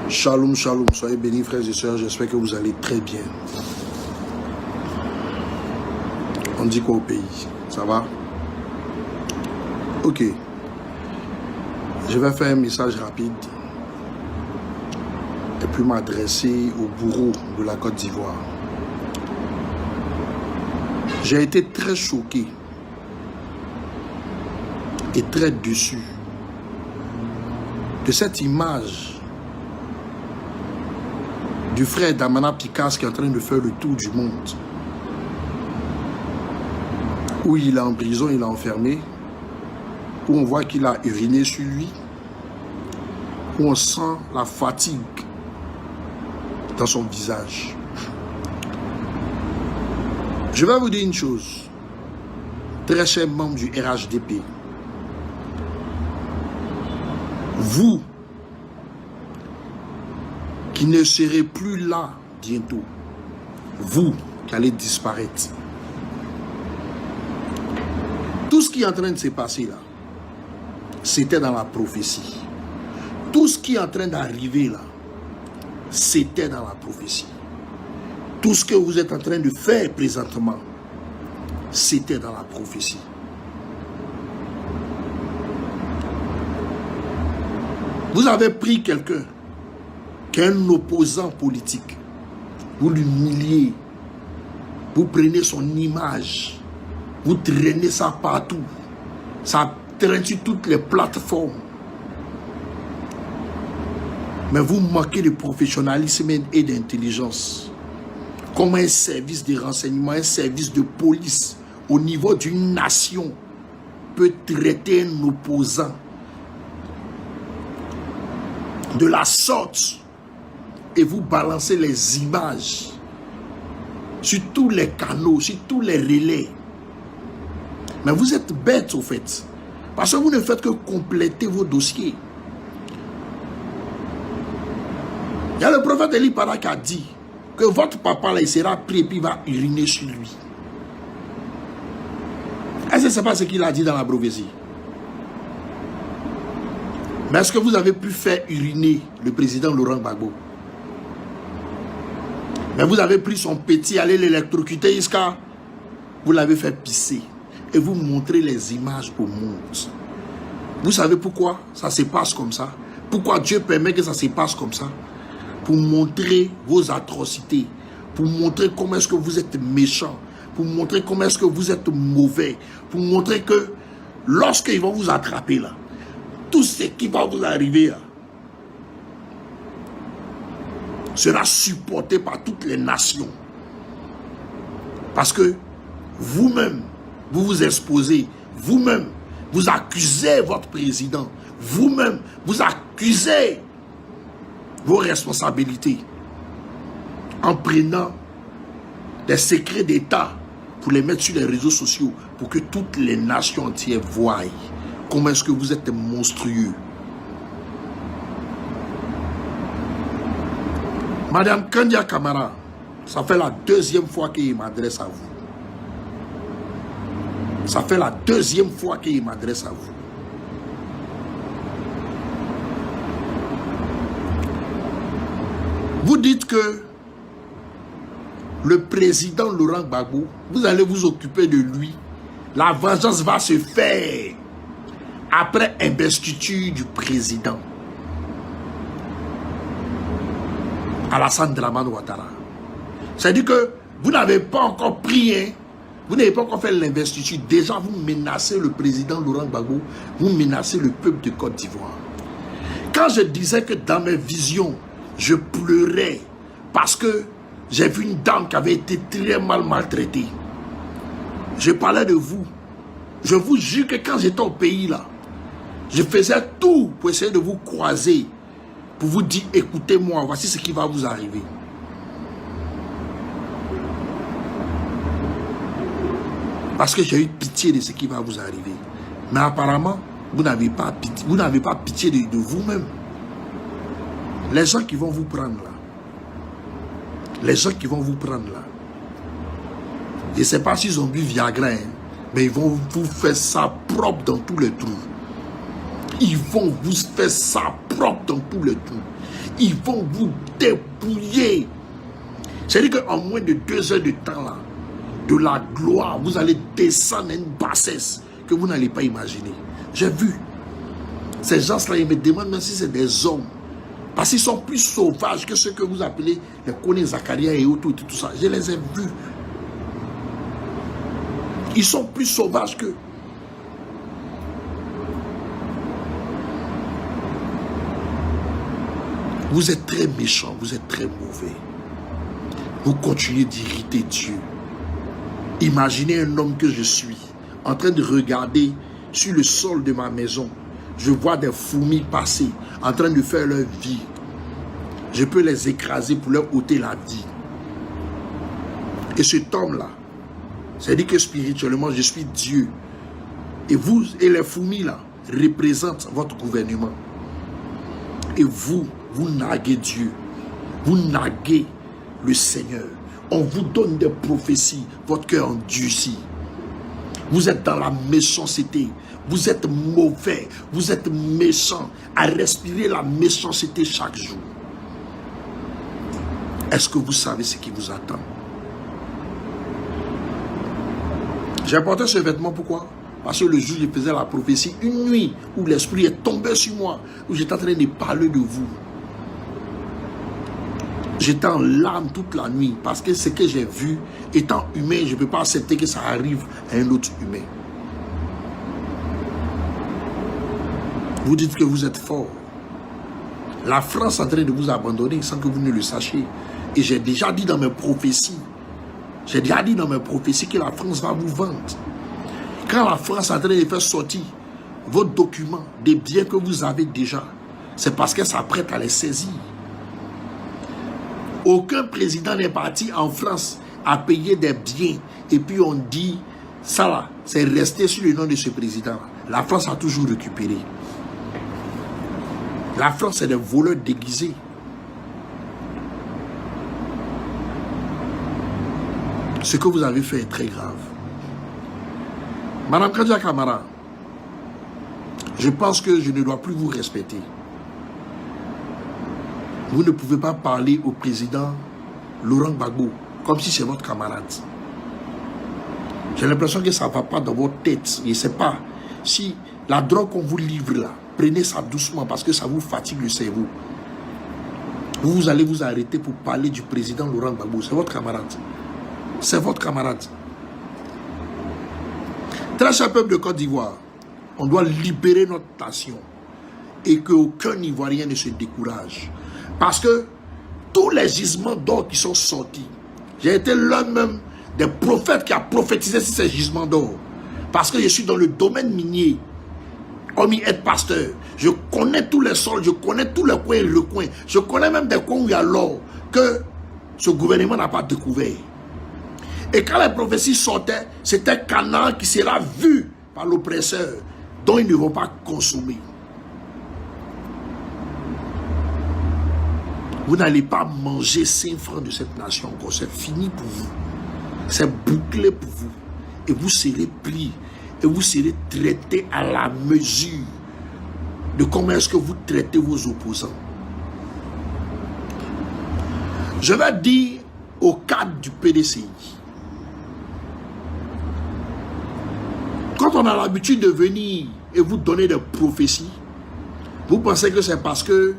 Shalom, shalom, soyez bénis frères et sœurs, j'espère que vous allez très bien. On dit quoi au pays? Ça va? Ok. Je vais faire un message rapide et puis m'adresser au bourreau de la Côte d'Ivoire. J'ai été très choqué et très déçu de cette image du frère d'Amana Picasse qui est en train de faire le tour du monde. Où il est en prison, il est enfermé. Où on voit qu'il a uriné sur lui. Où on sent la fatigue dans son visage. Je vais vous dire une chose. Très chers membres du RHDP. Vous qui ne serez plus là bientôt, vous qui allez disparaître. Tout ce qui est en train de se passer là, c'était dans la prophétie. Tout ce qui est en train d'arriver là, c'était dans la prophétie. Tout ce que vous êtes en train de faire présentement, c'était dans la prophétie. Vous avez pris quelqu'un qu'un opposant politique, vous l'humiliez, vous prenez son image, vous traînez ça partout, ça traîne sur toutes les plateformes. Mais vous manquez de professionnalisme et d'intelligence. Comme un service de renseignement, un service de police au niveau d'une nation peut traiter un opposant de la sorte et vous balancez les images sur tous les canaux, sur tous les relais. Mais vous êtes bêtes au fait. Parce que vous ne faites que compléter vos dossiers. Il y a le prophète Élie Para qui a dit que votre papa là, il sera pris et puis il va uriner sur lui. Est-ce que ce n'est pas ce qu'il a dit dans la prophétie? Mais est-ce que vous avez pu faire uriner le président Laurent Gbagbo? Mais vous avez pris son petit, allez l'électrocuter jusqu'à... Vous l'avez fait pisser. Et vous montrez les images au monde. Vous savez pourquoi ça se passe comme ça? Pourquoi Dieu permet que ça se passe comme ça? Pour montrer vos atrocités. Pour montrer comment est-ce que vous êtes méchants. Pour montrer comment est-ce que vous êtes mauvais. Pour montrer que lorsqu'ils vont vous attraper là, tout ce qui va vous arriver là, sera supporté par toutes les nations. Parce que vous-même, vous vous exposez, vous-même, vous accusez votre président, vous-même, vous accusez vos responsabilités en prenant des secrets d'État pour les mettre sur les réseaux sociaux pour que toutes les nations entières voient comment est-ce que vous êtes monstrueux. Madame Kandia Kamara, ça fait la deuxième fois qu'il m'adresse à vous. Ça fait la deuxième fois qu'il m'adresse à vous. Vous dites que le président Laurent Gbagbo, vous allez vous occuper de lui. La vengeance va se faire après investiture du président Alassane Dramane Ouattara. C'est-à-dire que vous n'avez pas encore pris, vous n'avez pas encore fait l'investiture. Déjà, vous menacez le président Laurent Gbagbo, vous menacez le peuple de Côte d'Ivoire. Quand je disais que dans mes visions, je pleurais parce que j'ai vu une dame qui avait été très mal maltraitée. Je parlais de vous. Je vous jure que quand j'étais au pays là, je faisais tout pour essayer de vous croiser, pour vous dire, écoutez-moi, voici ce qui va vous arriver. Parce que j'ai eu pitié de ce qui va vous arriver. Mais apparemment, vous n'avez pas pitié de vous-même. Les gens qui vont vous prendre là, les gens qui vont vous prendre là, je ne sais pas s'ils ont bu Viagra, mais ils vont vous faire ça propre dans tous les trous. Ils vont vous faire ça propre dans tous les tours. Ils vont vous dépouiller. C'est-à-dire qu'en moins de 2 heures de temps, là, de la gloire, vous allez descendre à une bassesse que vous n'allez pas imaginer. J'ai vu. Ces gens-là, ils me demandent même si c'est des hommes. Parce qu'ils sont plus sauvages que ceux que vous appelez les Koné Zakaria et tout ça. Je les ai vus. Ils sont plus sauvages que... Vous êtes très méchants, vous êtes très mauvais. Vous continuez d'irriter Dieu. Imaginez un homme que je suis, en train de regarder sur le sol de ma maison. Je vois des fourmis passer, en train de faire leur vie. Je peux les écraser pour leur ôter la vie. Et cet homme-là, c'est-à-dire que spirituellement, je suis Dieu. Et vous, et les fourmis là, représentent votre gouvernement. Et vous, vous naguez Dieu. Vous naguez le Seigneur. On vous donne des prophéties, votre cœur endurci. Vous êtes dans la méchanceté. Vous êtes mauvais. Vous êtes méchant. À respirer la méchanceté chaque jour. Est-ce que vous savez ce qui vous attend? J'ai apporté ce vêtement, pourquoi? Parce que le jour où je faisais la prophétie, une nuit où l'esprit est tombé sur moi, où j'étais en train de parler de vous. J'étais en larmes toute la nuit parce que ce que j'ai vu, étant humain, je ne peux pas accepter que ça arrive à un autre humain. Vous dites que vous êtes fort. La France est en train de vous abandonner sans que vous ne le sachiez. Et j'ai déjà dit dans mes prophéties, que la France va vous vendre. Quand la France est en train de faire sortir vos documents, des biens que vous avez déjà, c'est parce qu'elle s'apprête à les saisir. Aucun président n'est parti en France à payer des biens et puis on dit, ça là, c'est resté sur le nom de ce président. La France a toujours récupéré. La France, c'est des voleurs déguisés. Ce que vous avez fait est très grave. Madame Kadia Kamara, je pense que je ne dois plus vous respecter. Vous ne pouvez pas parler au président Laurent Gbagbo comme si c'est votre camarade. J'ai l'impression que ça ne va pas dans votre tête. Je ne sais pas si la drogue qu'on vous livre là, prenez ça doucement parce que ça vous fatigue le cerveau. Vous allez vous arrêter pour parler du président Laurent Gbagbo. C'est votre camarade. C'est votre camarade. Très cher peuple de Côte d'Ivoire, on doit libérer notre nation et qu'aucun Ivoirien ne se décourage. Parce que tous les gisements d'or qui sont sortis, j'ai été l'un même des prophètes qui a prophétisé sur ces gisements d'or. Parce que je suis dans le domaine minier, comme il est pasteur. Je connais tous les sols, je connais tous les coins et recoins. Je connais même des coins où il y a l'or que ce gouvernement n'a pas découvert. Et quand les prophéties sortaient, c'était Canaan qui sera vu par l'oppresseur, dont ils ne vont pas consommer. Vous n'allez pas manger 5 francs de cette nation encore. C'est fini pour vous. C'est bouclé pour vous. Et vous serez pris. Et vous serez traité à la mesure de comment est-ce que vous traitez vos opposants. Je vais dire au cadre du PDCI. Quand on a l'habitude de venir et vous donner des prophéties, vous pensez que c'est parce que,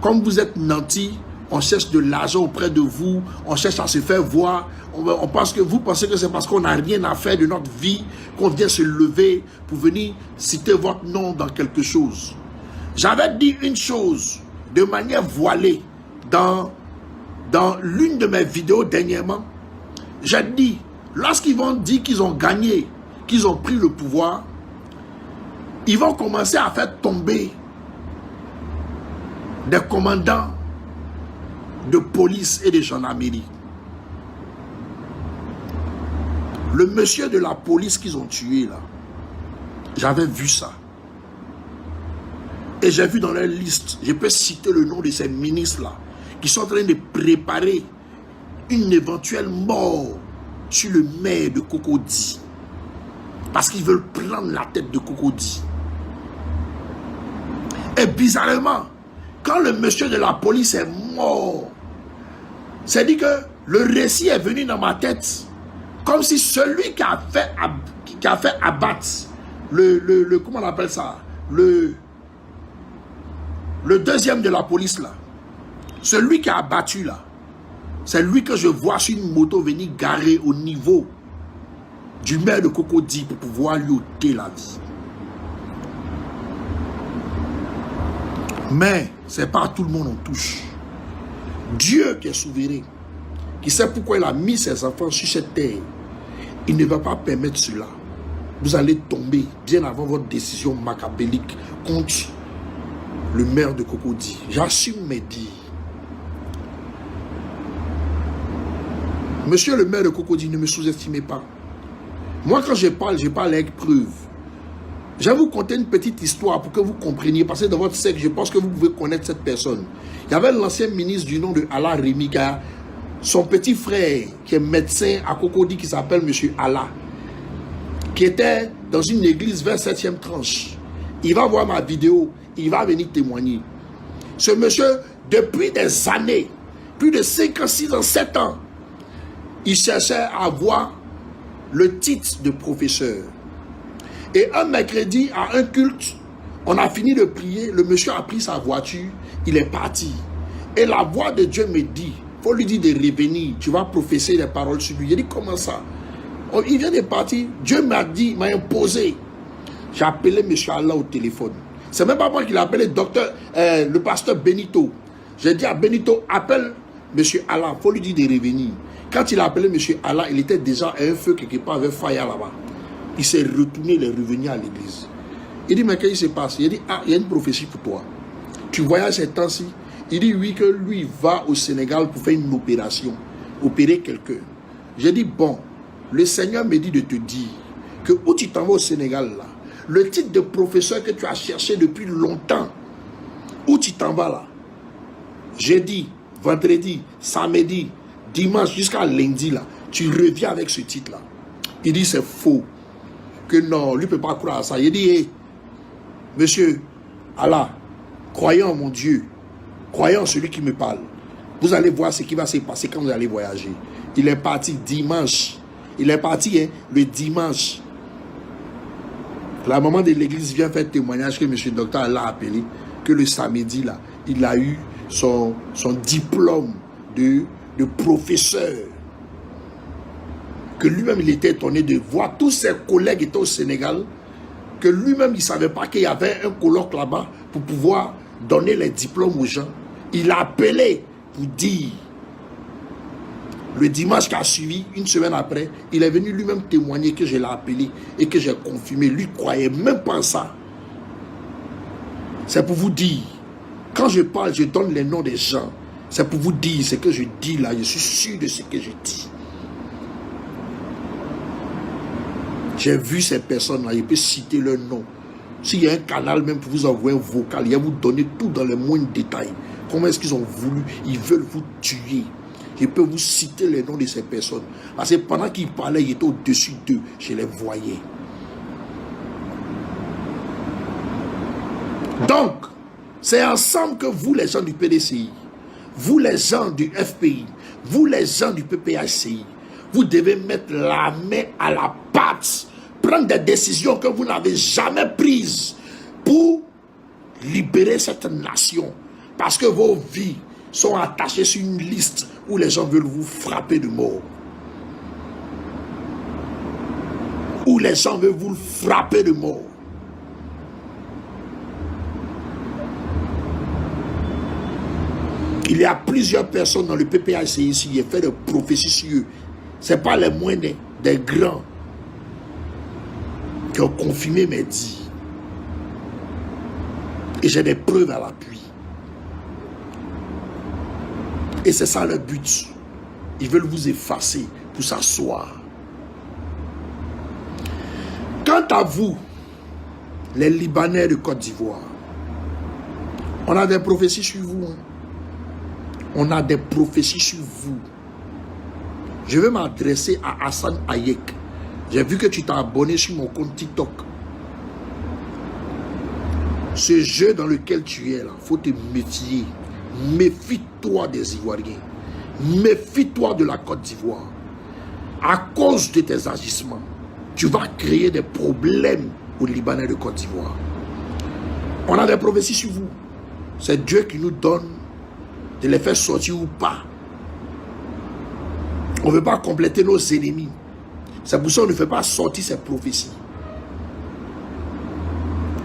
comme vous êtes nantis, on cherche de l'argent auprès de vous, on cherche à se faire voir, on pense que vous pensez que c'est parce qu'on n'a rien à faire de notre vie, qu'on vient se lever pour venir citer votre nom dans quelque chose. J'avais dit une chose de manière voilée dans l'une de mes vidéos dernièrement. J'ai dit, lorsqu'ils vont dire qu'ils ont gagné, qu'ils ont pris le pouvoir, ils vont commencer à faire tomber des commandants de police et de gendarmerie. Le monsieur de la police qu'ils ont tué là, j'avais vu ça. Et j'ai vu dans leur liste, je peux citer le nom de ces ministres-là, qui sont en train de préparer une éventuelle mort sur le maire de Cocody. Parce qu'ils veulent prendre la tête de Cocody. Et bizarrement, quand le monsieur de la police est mort, c'est dit que le récit est venu dans ma tête comme si celui qui a fait abattre comment on appelle ça, le deuxième de la police là, celui qui a abattu là, c'est lui que je vois sur une moto venir garer au niveau du maire de Cocody pour pouvoir lui ôter la vie. Mais c'est pas à tout le monde on touche. Dieu qui est souverain, qui sait pourquoi il a mis ses enfants sur cette terre, il ne va pas permettre cela. Vous allez tomber bien avant votre décision macabélique contre le maire de Cocody. J'assume mes dires. Monsieur le maire de Cocody, ne me sous-estimez pas. Moi, quand je parle avec preuve. Je vais vous conter une petite histoire pour que vous compreniez, parce que dans votre secte, je pense que vous pouvez connaître cette personne. Il y avait l'ancien ministre du nom de Allah Rémi, son petit frère, qui est médecin à Cocody, qui s'appelle M. Allah, qui était dans une église vers 7e tranche. Il va voir ma vidéo, il va venir témoigner. Ce monsieur, depuis des années, plus de 5 ans, 6 ans, 7 ans, il cherchait à avoir le titre de professeur. Et un mercredi, à un culte, on a fini de prier, le monsieur a pris sa voiture, il est parti. Et la voix de Dieu me dit, il faut lui dire de revenir, tu vas professer des paroles sur lui. J'ai dit, comment ça? Il vient de partir, Dieu m'a dit, m'a imposé. J'ai appelé monsieur Allah au téléphone. C'est même pas moi qui l'ai appelé, le pasteur Benito. J'ai dit à Benito, appelle monsieur Allah, il faut lui dire de revenir. Quand il a appelé monsieur Allah, il était déjà à un feu quelque part avec Faya là-bas. Il s'est retourné, il est revenu à l'église. Il dit, mais qu'est-ce qui se passe? Il dit, ah, il y a une prophétie pour toi. Tu voyages ces temps-ci? Il dit, oui, que lui va au Sénégal pour faire une opération, opérer quelqu'un. J'ai dit, bon, le Seigneur me dit de te dire que où tu t'en vas au Sénégal, là, le titre de professeur que tu as cherché depuis longtemps, où tu t'en vas là? Jeudi, vendredi, samedi, dimanche, jusqu'à lundi, là, tu reviens avec ce titre-là. Il dit, c'est faux. Que non, lui ne peut pas croire à ça. Il dit, hey, monsieur, Allah, croyons en mon Dieu, croyons en celui qui me parle. Vous allez voir ce qui va se passer quand vous allez voyager. Il est parti dimanche. Il est parti le dimanche. La maman de l'église vient faire témoignage que monsieur le docteur l'a appelé, que le samedi, là, il a eu son diplôme de professeur. Que lui-même, il était étonné de voir tous ses collègues étaient au Sénégal, que lui-même, il ne savait pas qu'il y avait un colloque là-bas pour pouvoir donner les diplômes aux gens. Il a appelé pour dire, le dimanche qui a suivi, une semaine après, il est venu lui-même témoigner que je l'ai appelé et que j'ai confirmé. Lui ne croyait même pas ça. C'est pour vous dire, quand je parle, je donne les noms des gens. C'est pour vous dire ce que je dis là, je suis sûr de ce que je dis. J'ai vu ces personnes-là, je peux citer leur nom. S'il y a un canal même pour vous envoyer un vocal, il va vous donner tout dans les moindres détails. Comment est-ce qu'ils ont voulu, ils veulent vous tuer. Je peux vous citer les noms de ces personnes. Parce que pendant qu'ils parlaient, ils étaient au-dessus d'eux. Je les voyais. Donc, c'est ensemble que vous, les gens du PDCI, vous, les gens du FPI, vous, les gens du PPHCI, vous devez mettre la main à la pâte, prendre des décisions que vous n'avez jamais prises pour libérer cette nation. Parce que vos vies sont attachées sur une liste où les gens veulent vous frapper de mort. Où les gens veulent vous frapper de mort. Il y a plusieurs personnes dans le PPHCI ici qui ont fait des prophéties sur eux. Ce n'est pas les moindres, des grands qui ont confirmé mes dits. Et j'ai des preuves à l'appui. Et c'est ça le but. Ils veulent vous effacer pour s'asseoir. Quant à vous, les Libanais de Côte d'Ivoire, on a des prophéties sur vous. Hein. On a des prophéties sur vous. Je vais m'adresser à Hassan Hayek. J'ai vu que tu t'es abonné sur mon compte TikTok. Ce jeu dans lequel tu es là, il faut te méfier. Méfie-toi des Ivoiriens. Méfie-toi de la Côte d'Ivoire. À cause de tes agissements, tu vas créer des problèmes aux Libanais de Côte d'Ivoire. On a des prophéties sur vous. C'est Dieu qui nous donne de les faire sortir ou pas. On ne veut pas compléter nos ennemis. C'est pour ça qu'on ne fait pas sortir ces prophéties.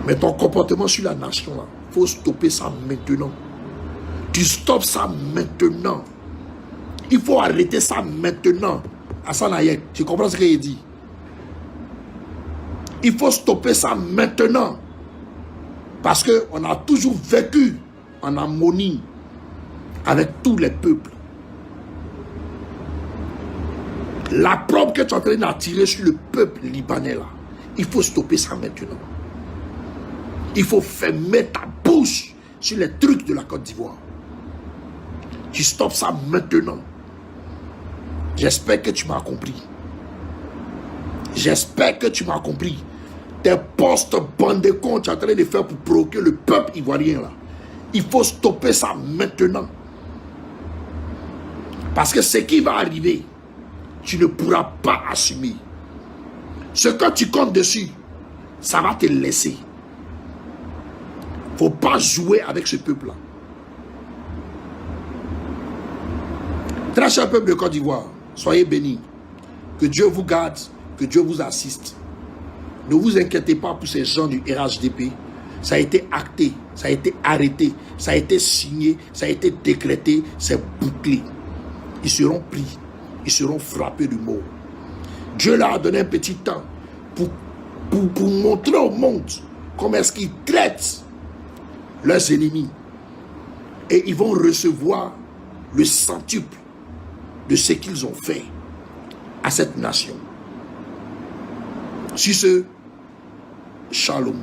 Mais ton comportement sur la nation, là, il faut stopper ça maintenant. Tu stoppes ça maintenant. Il faut arrêter ça maintenant. Hassan Hayek, tu comprends ce qu'il dit? Il faut stopper ça maintenant. Parce qu'on a toujours vécu en harmonie avec tous les peuples. La preuve que tu es en train d'attirer sur le peuple libanais là, il faut stopper ça maintenant. Il faut fermer ta bouche sur les trucs de la Côte d'Ivoire. Tu stoppes ça maintenant. J'espère que tu m'as compris. J'espère que tu m'as compris. Tes postes bandés qu'on tu es en train de faire pour provoquer le peuple ivoirien là. Il faut stopper ça maintenant. Parce que ce qui va arriver, tu ne pourras pas assumer. Ce que tu comptes dessus, ça va te laisser. Il ne faut pas jouer avec ce peuple-là. Très cher peuple de Côte d'Ivoire, soyez bénis. Que Dieu vous garde, que Dieu vous assiste. Ne vous inquiétez pas pour ces gens du RHDP. Ça a été acté, ça a été arrêté, ça a été signé, ça a été décrété, c'est bouclé. Ils seront pris, ils seront frappés de mort. Dieu leur a donné un petit temps pour montrer au monde comment est-ce qu'ils traitent leurs ennemis. Et ils vont recevoir le centuple de ce qu'ils ont fait à cette nation. Sur ce, shalom.